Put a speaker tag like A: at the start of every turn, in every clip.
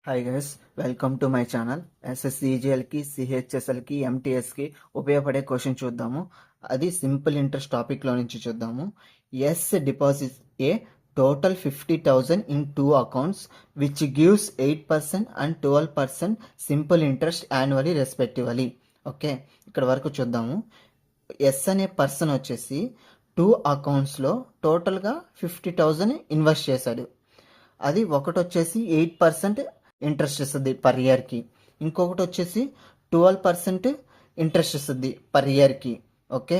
A: Hi guys, welcome to my channel. ఎస్ఎస్సిజిఎల్కి, సిహెచ్ఎస్ఎల్కి, ఎంటీఎస్కి ఉపయోగపడే క్వశ్చన్ చూద్దాము. అది సింపుల్ ఇంట్రెస్ట్ టాపిక్లో నుంచి చూద్దాము. S deposit a total 50,000 in 2 accounts which gives 8% and 12% simple interest annually respectively. Okay, ఇక్కడ వరకు చూద్దాము. ఎస్ అనే పర్సన్ వచ్చేసి 2 అకౌంట్స్లో టోటల్గా 50,000 ఇన్వెస్ట్ చేశాడు. అది ఒకటి వచ్చేసి 8% ఇంట్రెస్ట్ ఇస్తుంది పర్ ఇయర్కి, ఇంకొకటి వచ్చేసి 12% ఇంట్రెస్ట్ ఇస్తుంది పర్ ఇయర్కి. Okay,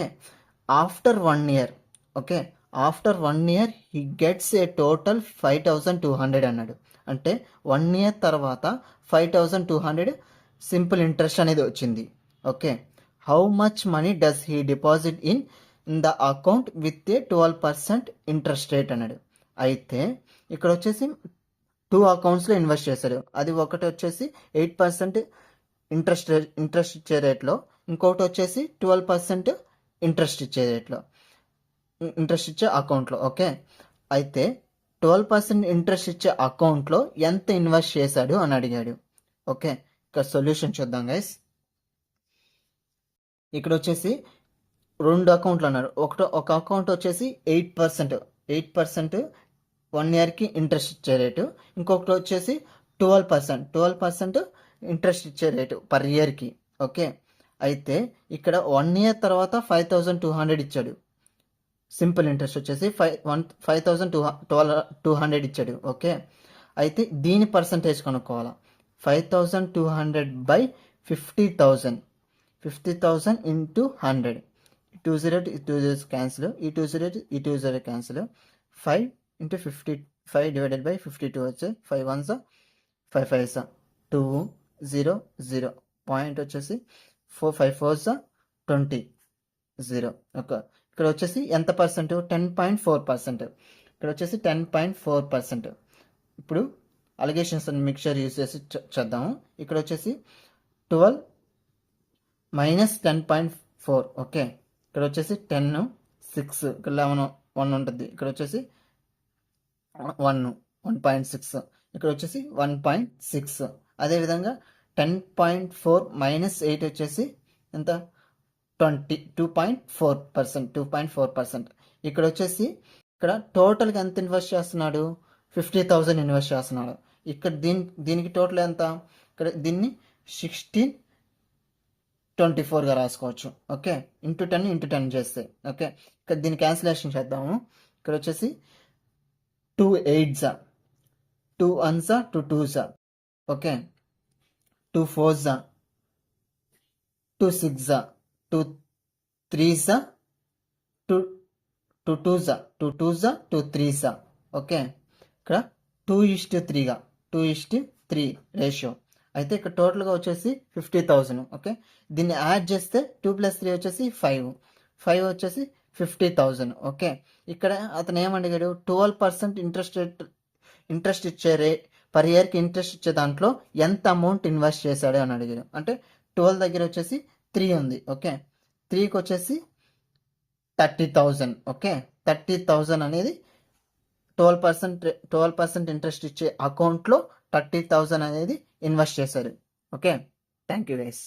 A: after 1 year, okay, after 1 year he gets a total 5,200 అన్నాడు. అంటే 1 ఇయర్ తర్వాత 5,200 సింపుల్ ఇంట్రెస్ట్ అనేది వచ్చింది. Okay, how much money does he deposit in the account with a 12% interest rate అన్నాడు. అయితే ఇక్కడ వచ్చేసి 2 అకౌంట్స్లో ఇన్వెస్ట్ చేశాడు. అది ఒకటి వచ్చేసి 8% ఇంట్రెస్ట్ ఇచ్చే రేట్లో, ఇంకొకటి వచ్చేసి 12% ఇంట్రెస్ట్ ఇచ్చే రేట్లో, ఇంట్రెస్ట్ ఇచ్చే అకౌంట్లో. ఓకే, అయితే 12% ఇంట్రెస్ట్ ఇచ్చే అకౌంట్లో ఎంత ఇన్వెస్ట్ చేశాడు అని అడిగాడు. ఓకే, ఇక్కడ సొల్యూషన్ చూద్దాం గైస్. ఇక్కడ వచ్చేసి 2 అకౌంట్లు అన్నారు. ఒక అకౌంట్ వచ్చేసి 8% 1 ఇయర్కి ఇంట్రెస్ట్ ఇచ్చే రేటు, ఇంకొకటి వచ్చేసి 12% ఇంట్రెస్ట్ ఇచ్చే రేటు పర్ ఇయర్కి. ఓకే, అయితే ఇక్కడ 1 ఇయర్ తర్వాత 5,200 ఇచ్చాడు. సింపుల్ ఇంట్రెస్ట్ వచ్చేసి 5,200 ఇచ్చాడు. ఓకే, అయితే దీని పర్సంటేజ్ కనుక్కోవాలా. 5,200 by 50,000 into 100. 2 0 క్యాన్సిల్, ఈ 2 0 క్యాన్సిల్. 5 into 55 divided by 52 వచ్చే 5 1s 5 5s 2 0 0 పాయింట్ వచ్చేసి 4 5 4s 20 0. ఓకే, ఇక్కడ వచ్చేసి ఎంత పర్సెంట్? 10.4%. ఇక్కడ వచ్చేసి 10.4%. ఇప్పుడు అలిగేషన్స్ అండ్ మిక్చర్ యూజ్ చేసి చేద్దాము. ఇక్కడ వచ్చేసి 12 మైనస్ 10.4. ఓకే, ఇక్కడ వచ్చేసి 10 6, ఇక్కడ 11 1 ఉంటుంది. ఇక్కడ వచ్చేసి 1.6, ఇక్కడ వచ్చేసి 1.6. అదేవిధంగా 10.4 మైనస్ 8 వచ్చేసి ఎంత? 2.4%. ఇక్కడ వచ్చేసి ఇక్కడ టోటల్గా ఎంత ఇన్వెస్ట్ చేస్తున్నాడు? 50,000 ఇన్వెస్ట్ చేస్తున్నాడు. ఇక్కడ దీనికి టోటల్ ఎంత? ఇక్కడ దీన్ని 1624గా రాసుకోవచ్చు. ఓకే, ఇంటూ 10 చేస్తే. ఓకే, ఇక్కడ దీన్ని క్యాన్సిలేషన్ చేద్దాము. ఇక్కడ వచ్చేసి 2 8s 2 1s 2 2s. Okay, 2 4s 2 6s 2 3s 2 2s 2 2s 2 3s. Okay, ఇక్కడ 2:3గా 2:3 రేషియో. అయితే ఇక్కడ టోటల్గా వచ్చేసి 50,000. ఓకే, దీన్ని యాడ్ చేస్తే 2 + 3 వచ్చేసి 5 వచ్చేసి 50,000. ఓకే, ఇక్కడ అతను ఏమడిగాడు? 12% ఇంట్రెస్ట్ ఇచ్చే పర్ ఇయర్కి ఇంట్రెస్ట్ ఇచ్చే దాంట్లో ఎంత అమౌంట్ ఇన్వెస్ట్ చేశాడు అని అడిగాడు. అంటే 12 దగ్గర వచ్చేసి 3 ఉంది. ఓకే, 3కి వచ్చేసి 30,000. ఓకే, 30,000 అనేది 12% ఇంట్రెస్ట్ ఇచ్చే అకౌంట్లో 30,000 అనేది ఇన్వెస్ట్ చేశారు. Okay, thank you guys.